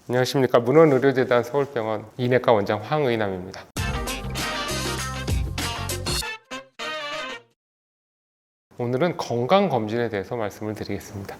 안녕하십니까. 문헌의료재단 서울병원 이내과 원장 황의남입니다. 오늘은 건강검진에 대해서 말씀을 드리겠습니다.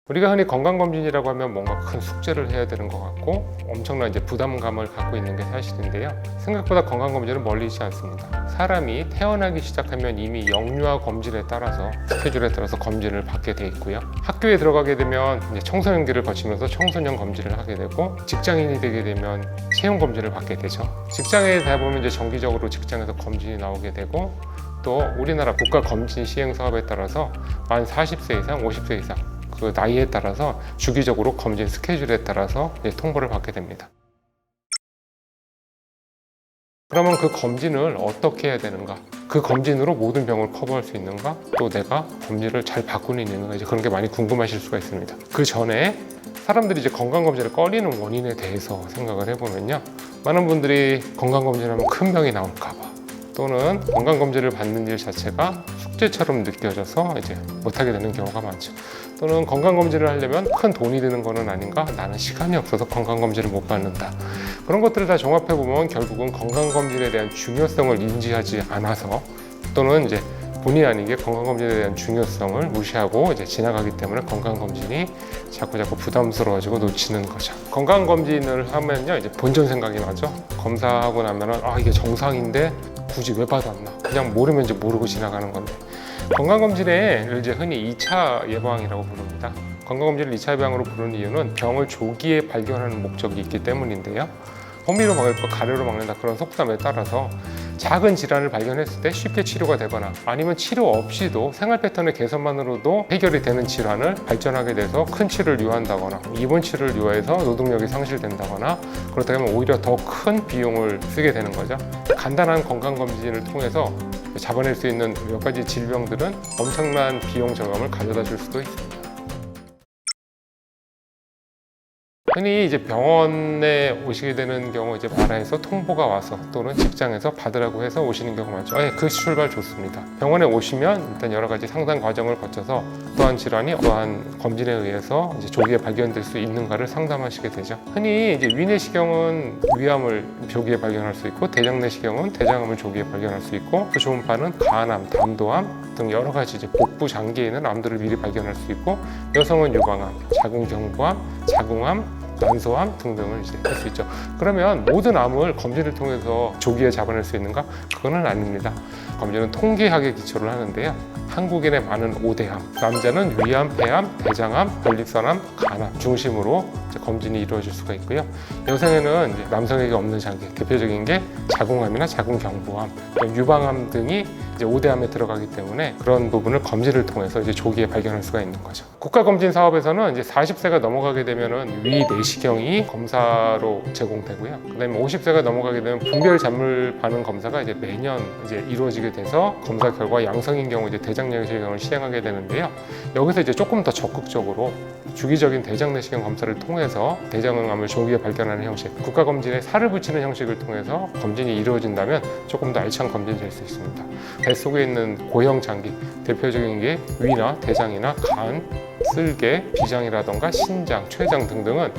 우리가 흔히 건강검진이라고 하면 뭔가 큰 숙제를 해야 되는 것 같고 엄청난 부담감을 갖고 있는 게 사실인데요. 생각보다 건강검진은 멀리 있지 않습니다. 사람이 태어나기 시작하면 이미 영유아 검진에 따라서 스케줄에 따라서 검진을 받게 돼 있고요. 학교에 들어가게 되면 이제 청소년기를 거치면서 청소년 검진을 하게 되고, 직장인이 되게 되면 채용 검진을 받게 되죠. 직장에 가보면 이제 정기적으로 직장에서 검진이 나오게 되고, 또 우리나라 국가 검진 시행 사업에 따라서 만 40세 이상, 50세 이상 그 나이에 따라서 주기적으로 검진 스케줄에 따라서 통보를 받게 됩니다. 그러면 그 검진을 어떻게 해야 되는가? 그 검진으로 모든 병을 커버할 수 있는가? 또 내가 검진을 잘 받고는 있는가? 그런 게 많이 궁금하실 수가 있습니다. 그 전에 사람들이 건강검진을 꺼리는 원인에 대해서 생각을 해보면요. 많은 분들이 건강검진하면 큰 병이 나올까 봐, 또는 건강검진을 받는 일 자체가 숙제처럼 느껴져서 못하게 되는 경우가 많죠. 또는 건강검진을 하려면 큰 돈이 드는 거는 아닌가? 나는 시간이 없어서 건강검진을 못 받는다. 그런 것들을 다 종합해보면 결국은 건강검진에 대한 중요성을 인지하지 않아서, 또는 본의 아니게 건강검진에 대한 중요성을 무시하고 지나가기 때문에 건강검진이 자꾸 부담스러워지고 놓치는 거죠. 건강검진을 하면요, 본전 생각이 나죠. 검사하고 나면은 이게 정상인데 굳이 왜 받았나? 그냥 모르면 모르고 지나가는 건데. 건강검진을 흔히 2차 예방이라고 부릅니다. 건강검진을 2차 예방으로 부르는 이유는 병을 조기에 발견하는 목적이 있기 때문인데요. 호미로 막을 거 가래로 막는다, 그런 속담에 따라서 작은 질환을 발견했을 때 쉽게 치료가 되거나, 아니면 치료 없이도 생활 패턴의 개선만으로도 해결이 되는 질환을 발전하게 돼서 큰 치료를 요한다거나, 입원 치료를 요해서 노동력이 상실된다거나, 그렇다면 오히려 더 큰 비용을 쓰게 되는 거죠. 간단한 건강검진을 통해서 잡아낼 수 있는 몇 가지 질병들은 엄청난 비용 절감을 가져다 줄 수도 있습니다. 흔히 병원에 오시게 되는 경우 나라에서 통보가 와서, 또는 직장에서 받으라고 해서 오시는 경우가 많죠. 그 출발 좋습니다. 병원에 오시면 일단 여러 가지 상담 과정을 거쳐서 어떠한 질환이 어떠한 검진에 의해서 조기에 발견될 수 있는가를 상담하시게 되죠. 흔히 위내시경은 위암을 조기에 발견할 수 있고, 대장내시경은 대장암을 조기에 발견할 수 있고, 또 초음파는 간암, 담도암 등 여러 가지 복부 장기에 있는 암들을 미리 발견할 수 있고, 여성은 유방암, 자궁경부암, 자궁암, 난소암 등등을 할 수 있죠. 그러면 모든 암을 검진을 통해서 조기에 잡아낼 수 있는가? 그거는 아닙니다. 검진은 통계학에 기초를 하는데요. 한국인의 많은 5대암, 남자는 위암, 폐암, 대장암, 전립선암, 간암 중심으로 검진이 이루어질 수가 있고요. 여성에는 남성에게 없는 장기, 대표적인 게 자궁암이나 자궁경부암, 유방암 등이 5대암에 들어가기 때문에 그런 부분을 검진을 통해서 조기에 발견할 수가 있는 거죠. 국가검진 사업에서는 40세가 넘어가게 되면은 위 내시경이 검사로 제공되고요. 그다음에 50세가 넘어가게 되면 분별 잔물 반응 검사가 매년 이루어지게 돼서 검사 결과 양성인 경우 대장내시경을 시행하게 되는데요. 여기서 조금 더 적극적으로 주기적인 대장내시경 검사를 통해서 대장암을 조기에 발견하는 형식, 국가검진에 살을 붙이는 형식을 통해서 검진이 이루어진다면 조금 더 알찬 검진이 될 수 있습니다. 뱃속에 있는 고형 장기, 대표적인 게 위나 대장이나 간, 쓸개, 비장이라던가 신장, 췌장 등등은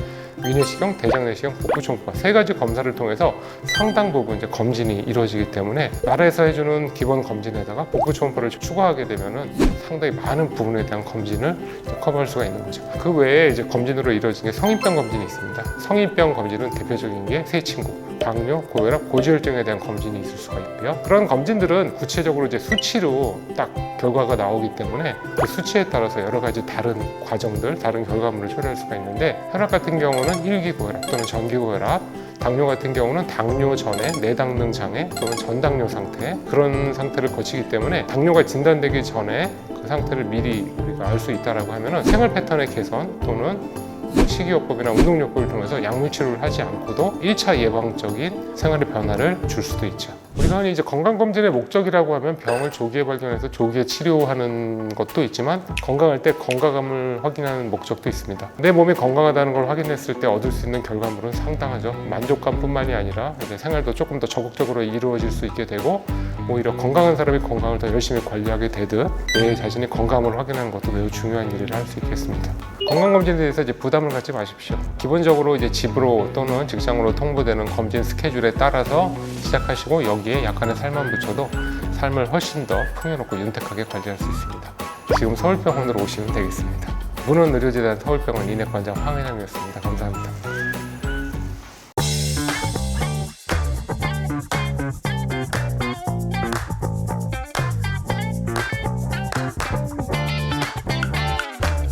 위내시경, 대장내시경, 복부초음파 3가지 검사를 통해서 상당 부분 검진이 이루어지기 때문에 나라에서 해주는 기본 검진에다가 복부초음파를 추가하게 되면은 상당히 많은 부분에 대한 검진을 커버할 수가 있는 거죠. 그 외에 검진으로 이루어진 게 성인병 검진이 있습니다. 성인병 검진은 대표적인 게 세친구, 당뇨, 고혈압, 고지혈증에 대한 검진이 있을 수가 있고요. 그런 검진들은 구체적으로 수치로 딱 결과가 나오기 때문에 그 수치에 따라서 여러 가지 다른 과정들, 다른 결과물을 처리할 수가 있는데, 혈압 같은 경우는 1기 고혈압 또는 전기 고혈압, 당뇨 같은 경우는 당뇨 전에 내당능 장애 또는 전당뇨 상태, 그런 상태를 거치기 때문에 당뇨가 진단되기 전에 그 상태를 미리 우리가 알 수 있다라고 하면은 생활 패턴의 개선 또는 식이요법이나 운동요법을 통해서 약물 치료를 하지 않고도 1차 예방적인 생활의 변화를 줄 수도 있죠. 우리가 흔히 이제 건강검진의 목적이라고 하면 병을 조기에 발견해서 조기에 치료하는 것도 있지만 건강할 때 건강함을 확인하는 목적도 있습니다. 내 몸이 건강하다는 걸 확인했을 때 얻을 수 있는 결과물은 상당하죠. 만족감뿐만이 아니라 이제 생활도 조금 더 적극적으로 이루어질 수 있게 되고 오히려 건강한 사람이 건강을 더 열심히 관리하게 되듯 내 자신의 건강함을 확인하는 것도 매우 중요한 일을 할 수 있겠습니다. 건강검진에 대해서 이제 부담을 갖지 마십시오. 기본적으로 이제 집으로 또는 직장으로 통보되는 검진 스케줄에 따라서 시작하시고 여기에 약간의 살만 붙여도 삶을 훨씬 더 풍요롭고 윤택하게 관리할 수 있습니다. 지금 서울병원으로 오시면 되겠습니다. 문헌의료재단 서울병원 인핵관장 황은영이었습니다. 감사합니다.